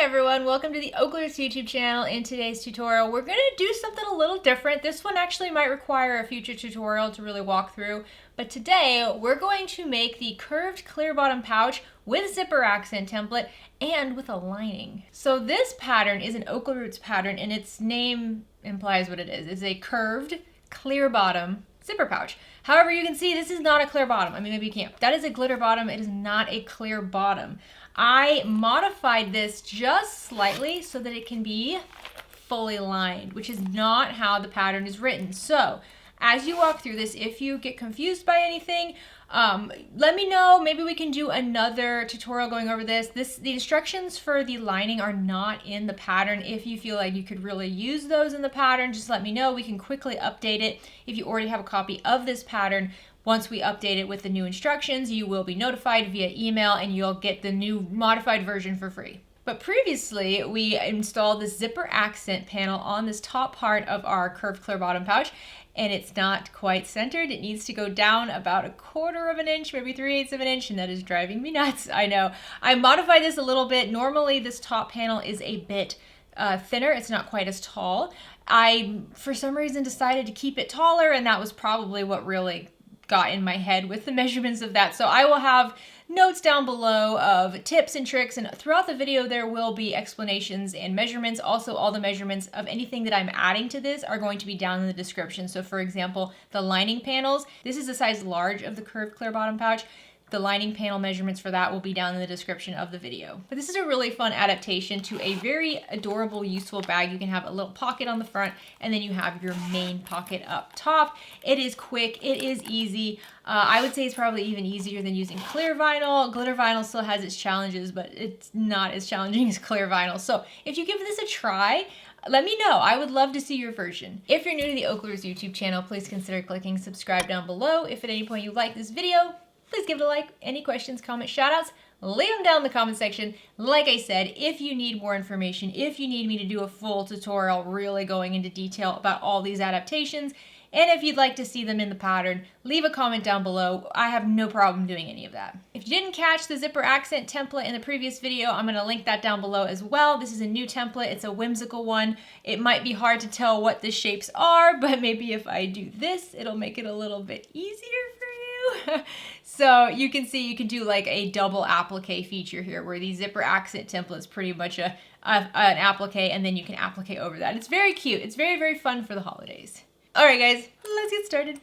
everyone, welcome to the OklaRoots YouTube channel. In today's tutorial, we're going to do something a little different. This one actually might require a future tutorial to really walk through, but today we're going to make the curved clear bottom pouch with zipper accent template and with a lining. So this pattern is an OklaRoots pattern and its name implies what it is. It's a curved clear bottom zipper pouch. However, you can see this is not a clear bottom. I mean, maybe you can't. That is a glitter bottom. It is not a clear bottom. I modified this just slightly so that it can be fully lined, which is not how the pattern is written. So as you walk through this, if you get confused by anything, let me know. Maybe we can do another tutorial going over this. The instructions for the lining are not in the pattern. If you feel like you could really use those in the pattern, just let me know. We can quickly update it. If you already have a copy of this pattern, once we update it with the new instructions, you will be notified via email and you'll get the new modified version for free. But previously, we installed the zipper accent panel on this top part of our curved clear bottom pouch, and it's not quite centered. It needs to go down about 1/4 of an inch, maybe 3/8 of an inch, and that is driving me nuts. I know. I modified this a little bit. Normally, this top panel is a bit thinner. It's not quite as tall. I, for some reason, decided to keep it taller, and that was probably what really got in my head with the measurements of that. So I will have notes down below of tips and tricks, and throughout the video there will be explanations and measurements. Also, all the measurements of anything that I'm adding to this are going to be down in the description. So for example, the lining panels, this is a size large of the curved clear bottom pouch. The lining panel measurements for that will be down in the description of the video. But this is a really fun adaptation to a very adorable, useful bag. You can have a little pocket on the front, and then you have your main pocket up top. It is quick, it is easy. I would say it's probably even easier than using clear vinyl. Glitter vinyl still has its challenges, but it's not as challenging as clear vinyl. So if you give this a try, let me know. I would love to see your version. If you're new to the OklaRoots YouTube channel, please consider clicking subscribe down below. If at any point you like this video, please give it a like. Any questions, comments, shoutouts, leave them down in the comment section. Like I said, if you need more information, if you need me to do a full tutorial really going into detail about all these adaptations, and if you'd like to see them in the pattern, leave a comment down below. I have no problem doing any of that. If you didn't catch the zipper accent template in the previous video, I'm going to link that down below as well. This is a new template. It's a whimsical one. It might be hard to tell what the shapes are, but maybe if I do this, it'll make it a little bit easier for you. So you can see you can do like a double applique feature here where the zipper accent template is pretty much an applique, and then you can applique over that. It's very cute. It's very, very fun for the holidays. All right, guys, let's get started.